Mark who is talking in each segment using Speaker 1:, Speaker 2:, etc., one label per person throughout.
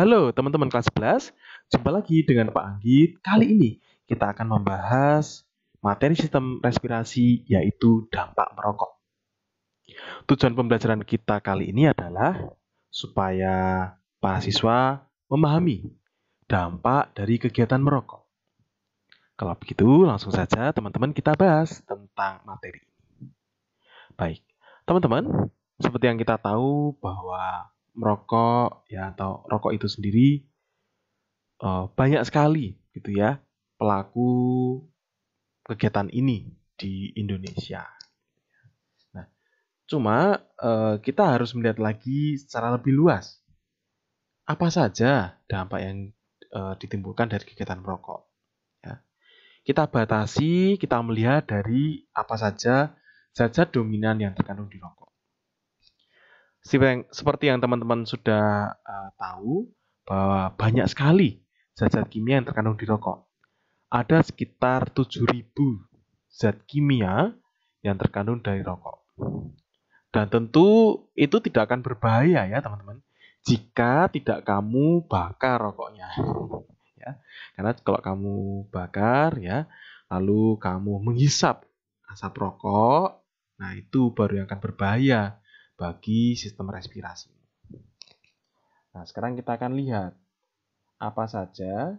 Speaker 1: Halo teman-teman kelas 11, jumpa lagi dengan Pak Anggit. Kali ini kita akan membahas materi sistem respirasi yaitu dampak merokok. Tujuan pembelajaran kita kali ini adalah supaya para siswa memahami dampak dari kegiatan merokok. Kalau begitu, langsung saja teman-teman kita bahas tentang materi. Baik, teman-teman, seperti yang kita tahu bahwa merokok ya atau rokok itu sendiri banyak sekali gitu ya pelaku kegiatan ini di Indonesia. Nah, cuma kita harus melihat lagi secara lebih luas. Apa saja dampak yang ditimbulkan dari kegiatan merokok? Ya. Kita batasi, kita melihat dari apa saja zat-zat dominan yang terkandung di rokok. Seperti yang teman-teman sudah tahu, bahwa banyak sekali zat-zat kimia yang terkandung di rokok. Ada sekitar 7.000 zat kimia yang terkandung dari rokok. Dan tentu itu tidak akan berbahaya ya teman-teman, jika tidak kamu bakar rokoknya. Ya. Karena kalau kamu bakar ya, lalu kamu menghisap asap rokok, nah itu baru yang akan berbahaya bagi sistem respirasi. Nah, sekarang kita akan lihat apa saja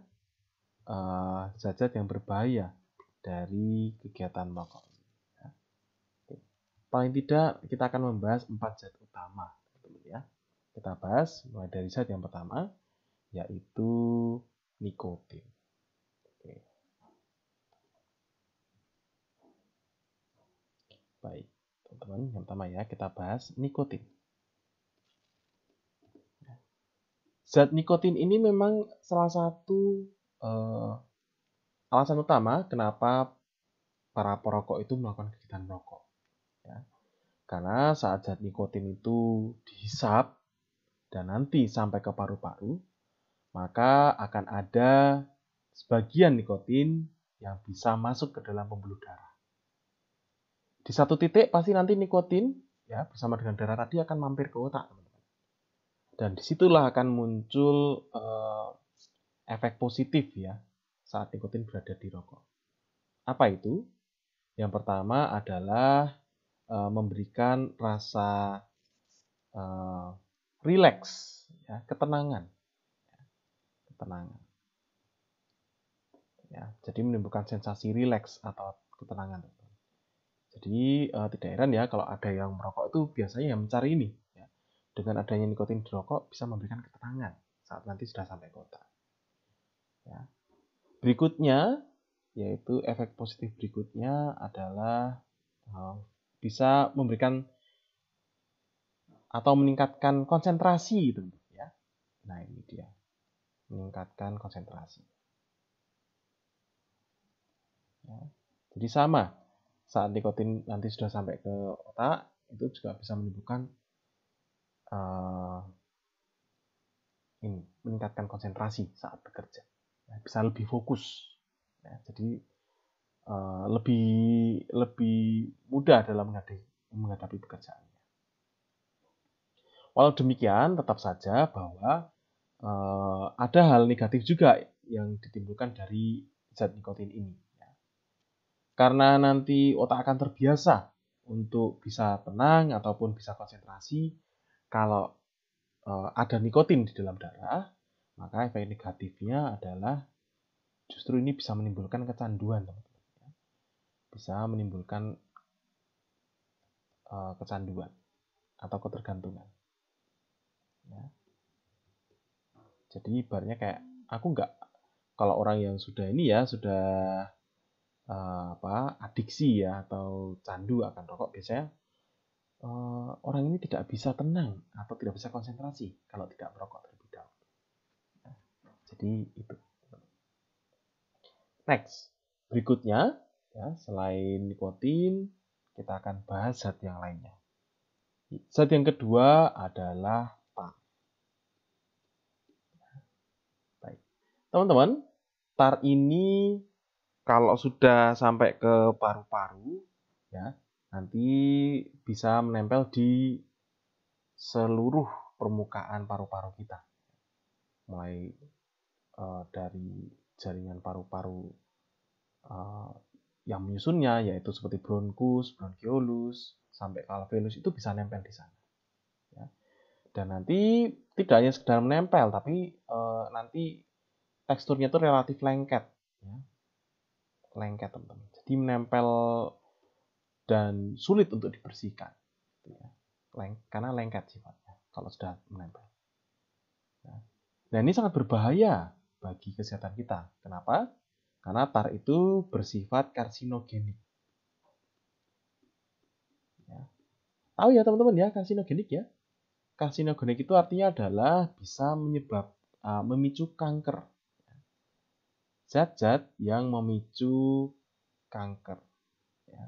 Speaker 1: zat-zat yang berbahaya dari kegiatan merokok. Paling tidak kita akan membahas 4 zat utama, ya. Kita bahas mulai dari zat yang pertama, yaitu nikotin. Oke. Baik, teman-teman, yang pertama ya kita bahas nikotin. Zat nikotin ini memang salah satu alasan utama kenapa para perokok itu melakukan kegiatan merokok. Ya. Karena saat zat nikotin itu dihisap dan nanti sampai ke paru-paru, maka akan ada sebagian nikotin yang bisa masuk ke dalam pembuluh darah. Di satu titik pasti nanti nikotin ya bersama dengan darah tadi akan mampir ke otak, teman-teman. Dan disitulah akan muncul efek positif ya saat nikotin berada di rokok. Apa itu? Yang pertama adalah memberikan rasa rileks, ya, ketenangan. Ya, jadi menimbulkan sensasi rileks atau ketenangan. Jadi tidak heran ya kalau ada yang merokok itu biasanya yang mencari ini. Ya. Dengan adanya nikotin di rokok bisa memberikan ketenangan saat nanti sudah sampai kota. Ya. Berikutnya, yaitu efek positif berikutnya adalah bisa memberikan atau meningkatkan konsentrasi tentu ya. Nah ini dia, meningkatkan konsentrasi. Ya. Jadi sama, saat nikotin nanti sudah sampai ke otak, itu juga bisa menimbulkan meningkatkan konsentrasi saat bekerja. Ya, bisa lebih fokus. Ya, jadi lebih mudah dalam menghadapi pekerjaannya. Walau demikian, tetap saja bahwa ada hal negatif juga yang ditimbulkan dari zat nikotin ini. Ya. Karena nanti otak akan terbiasa untuk bisa tenang ataupun bisa konsentrasi, kalau ada nikotin di dalam darah, maka efek negatifnya adalah justru ini bisa menimbulkan kecanduan, teman-teman. Bisa menimbulkan kecanduan atau ketergantungan. Ya. Jadi ibaratnya kayak aku nggak, kalau orang yang sudah ini ya sudah adiksi ya atau candu akan rokok, biasanya orang ini tidak bisa tenang atau tidak bisa konsentrasi kalau tidak merokok terlebih dahulu. Nah, jadi itu. Next, berikutnya ya selain nikotin kita akan bahas zat yang lainnya. Zat yang kedua adalah tar. Baik, teman-teman, tar ini kalau sudah sampai ke paru-paru, ya nanti bisa menempel di seluruh permukaan paru-paru kita. mulai dari jaringan paru-paru yang menyusunnya, yaitu seperti bronkus, bronchiolus, sampai ke alveolus, itu bisa nempel di sana. Ya. Dan nanti tidak hanya sekedar menempel, tapi nanti teksturnya itu relatif lengket. Ya. Lengket, teman-teman. Jadi menempel dan sulit untuk dibersihkan. Ya. Karena lengket sifatnya kalau sudah menempel. Nah, ini sangat berbahaya bagi kesehatan kita. Kenapa? Karena tar itu bersifat karsinogenik. Ya. Tahu ya teman-teman ya, karsinogenik ya. Karsinogenik itu artinya adalah bisa memicu kanker. Zat-zat yang memicu kanker. Ya.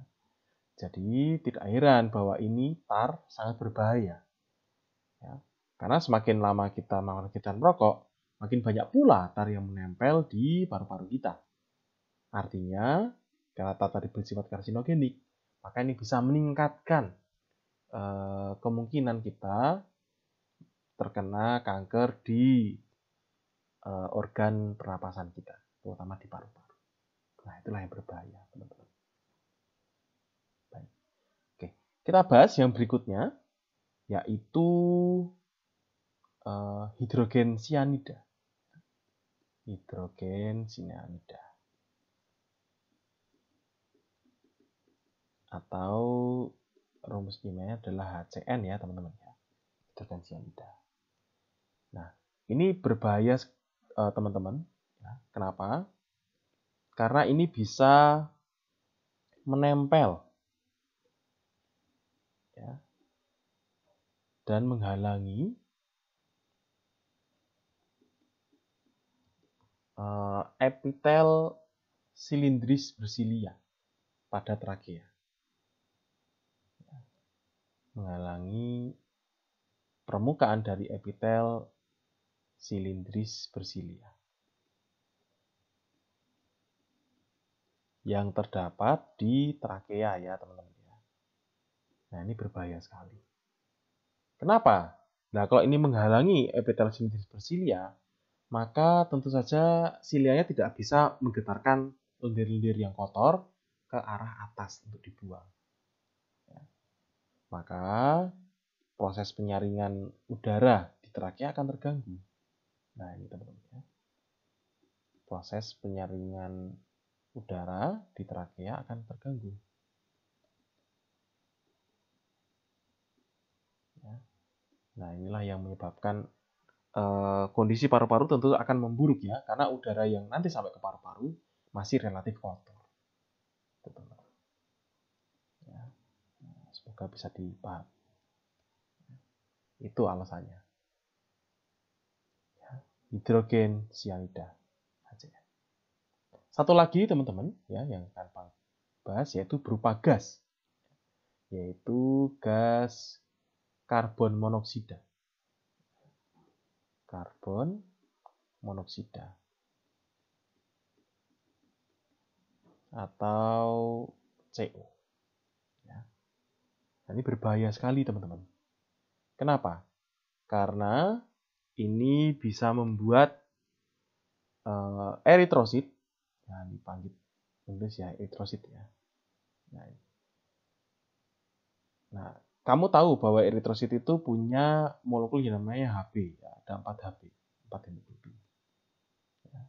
Speaker 1: Jadi tidak heran bahwa ini tar sangat berbahaya. Ya. Karena semakin lama kita merokok, makin banyak pula tar yang menempel di paru-paru kita. Artinya, karena tar tadi bersifat karsinogenik, maka ini bisa meningkatkan kemungkinan kita terkena kanker di organ pernapasan kita, terutama di paru-paru. Nah, itulah yang berbahaya, teman-teman. Baik. Oke, kita bahas yang berikutnya, yaitu hidrogen cyanida. Hidrogen cyanida. Atau rumus kimianya adalah HCN ya, teman-teman ya. Hidrogen cyanida. Nah, ini berbahaya teman-teman. Ya, kenapa? Karena ini bisa menempel ya, dan menghalangi epitel silindris bersilia pada trakea. Menghalangi permukaan dari epitel silindris bersilia yang terdapat di trakea ya teman-teman ya. Nah, ini berbahaya sekali. Kenapa? Nah, kalau ini menghalangi epitel silindris bersilia, maka tentu saja silianya tidak bisa menggetarkan lendir-lendir yang kotor ke arah atas untuk dibuang. Ya. Maka proses penyaringan udara di trakea akan terganggu. Nah, ini teman-teman ya. Proses penyaringan udara di trakea akan terganggu. Ya. Nah, inilah yang menyebabkan kondisi paru-paru tentu akan memburuk ya, karena udara yang nanti sampai ke paru-paru masih relatif kotor. Ya. Nah, semoga bisa dipahami. Itu alasannya. Ya. Hidrogen cyanida. Satu lagi teman-teman ya yang akan bahas yaitu berupa gas, yaitu gas karbon monoksida. Karbon monoksida atau CO. Ya. Ini berbahaya sekali teman-teman. Kenapa? Karena ini bisa membuat eritrosit, ya dipanggil Inggris ya eritrosit ya. Nah, kamu tahu bahwa eritrosit itu punya molekul yang namanya Hb, ya, ada 4 Hb, 4 hemoglobin. Ya.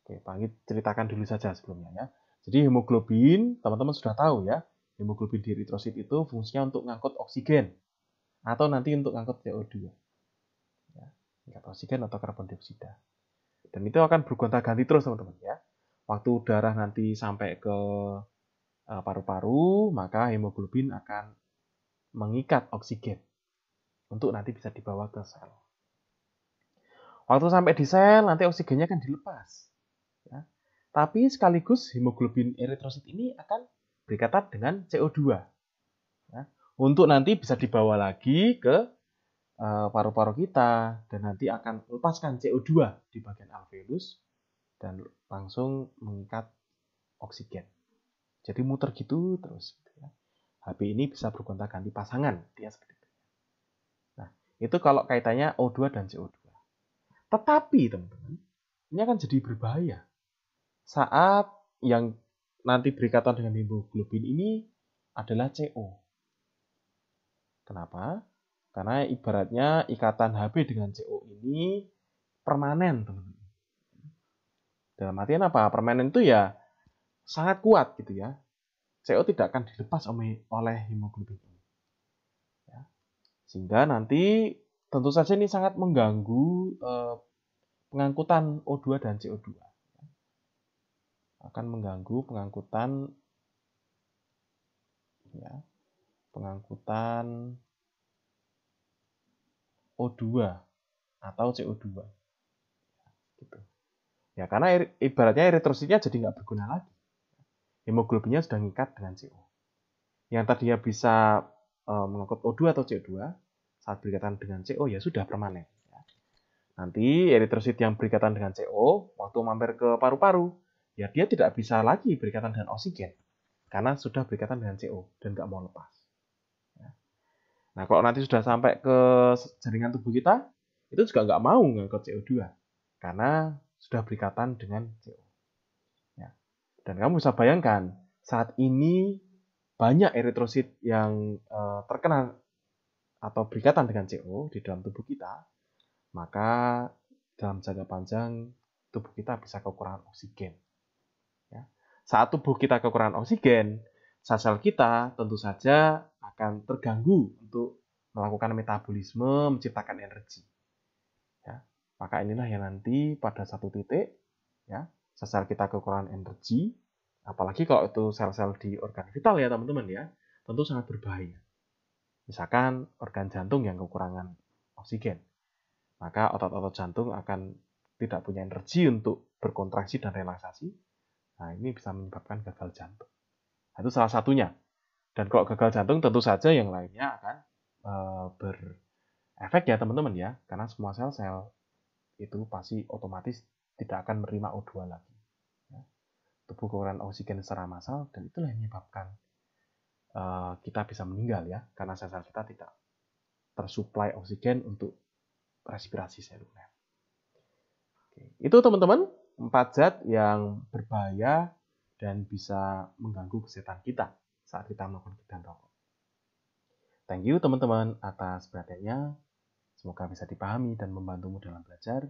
Speaker 1: Oke, Panggit ceritakan dulu saja sebelumnya ya. Jadi hemoglobin, teman-teman sudah tahu ya, hemoglobin di eritrosit itu fungsinya untuk ngangkut oksigen atau nanti untuk ngangkut CO2. Ya, ngangkut oksigen atau karbon dioksida. Dan itu akan bergonta-ganti terus teman-teman ya. Waktu darah nanti sampai ke paru-paru, maka hemoglobin akan mengikat oksigen untuk nanti bisa dibawa ke sel. Waktu sampai di sel, nanti oksigennya akan dilepas. Ya. Tapi sekaligus hemoglobin eritrosit ini akan berikatan dengan CO2. Ya. Untuk nanti bisa dibawa lagi ke paru-paru kita dan nanti akan melepaskan CO2 di bagian alveolus dan langsung mengikat oksigen. Jadi muter gitu terus. Ya. Hb ini bisa bergonta-ganti pasangan. Dia seperti itu. Nah, Itu kalau kaitannya O2 dan CO2. Tetapi teman-teman, ini akan jadi berbahaya saat yang nanti berikatan dengan hemoglobin ini adalah CO. Kenapa? Karena ibaratnya ikatan Hb dengan CO ini permanen, teman-teman. Dalam artian apa? Permanen itu ya sangat kuat gitu ya. CO tidak akan dilepas oleh hemoglobin ini. Ya. Sehingga nanti tentu saja ini sangat mengganggu pengangkutan O2 dan CO2. Akan mengganggu pengangkutan O2 atau CO2 gitu. Ya karena ibaratnya eritrositnya jadi nggak berguna lagi. Hemoglobinnya sudah ngikat dengan CO. Yang tadinya bisa mengangkut O2 atau CO2 saat berikatan dengan CO ya sudah permanen. Nanti eritrosit yang berikatan dengan CO waktu mampir ke paru-paru ya dia tidak bisa lagi berikatan dengan oksigen karena sudah berikatan dengan CO dan nggak mau lepas. Nah, kalau nanti sudah sampai ke jaringan tubuh kita, itu juga nggak mau ngangkut CO2 karena sudah berikatan dengan CO. Ya. Dan kamu bisa bayangkan, saat ini banyak eritrosit yang terkena atau berikatan dengan CO di dalam tubuh kita, maka dalam jangka panjang tubuh kita bisa kekurangan oksigen. Ya. Saat tubuh kita kekurangan oksigen, sel-sel kita tentu saja akan terganggu untuk melakukan metabolisme, menciptakan energi. Ya. Maka inilah yang nanti pada satu titik, ya, sel-sel kita kekurangan energi, apalagi kalau itu sel-sel di organ vital ya teman-teman ya, tentu sangat berbahaya. Misalkan organ jantung yang kekurangan oksigen, maka otot-otot jantung akan tidak punya energi untuk berkontraksi dan relaksasi. Nah, ini bisa menyebabkan gagal jantung. Nah, itu salah satunya. Dan kalau gagal jantung tentu saja yang lainnya akan berefek ya teman-teman ya, karena semua sel-sel itu pasti otomatis tidak akan menerima O2 lagi. Ya. Tubuh kekurangan oksigen secara massal dan itulah yang menyebabkan kita bisa meninggal ya, karena sel-sel kita tidak tersuplai oksigen untuk respirasi seluler. Oke. Itu teman-teman 4 zat yang berbahaya dan bisa mengganggu kesehatan kita saat kita melakukan kegiatan rokok. Thank you teman-teman atas perhatiannya. Semoga bisa dipahami dan membantumu dalam belajar.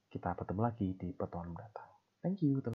Speaker 1: Kita bertemu lagi di pertemuan mendatang. Thank you teman-teman.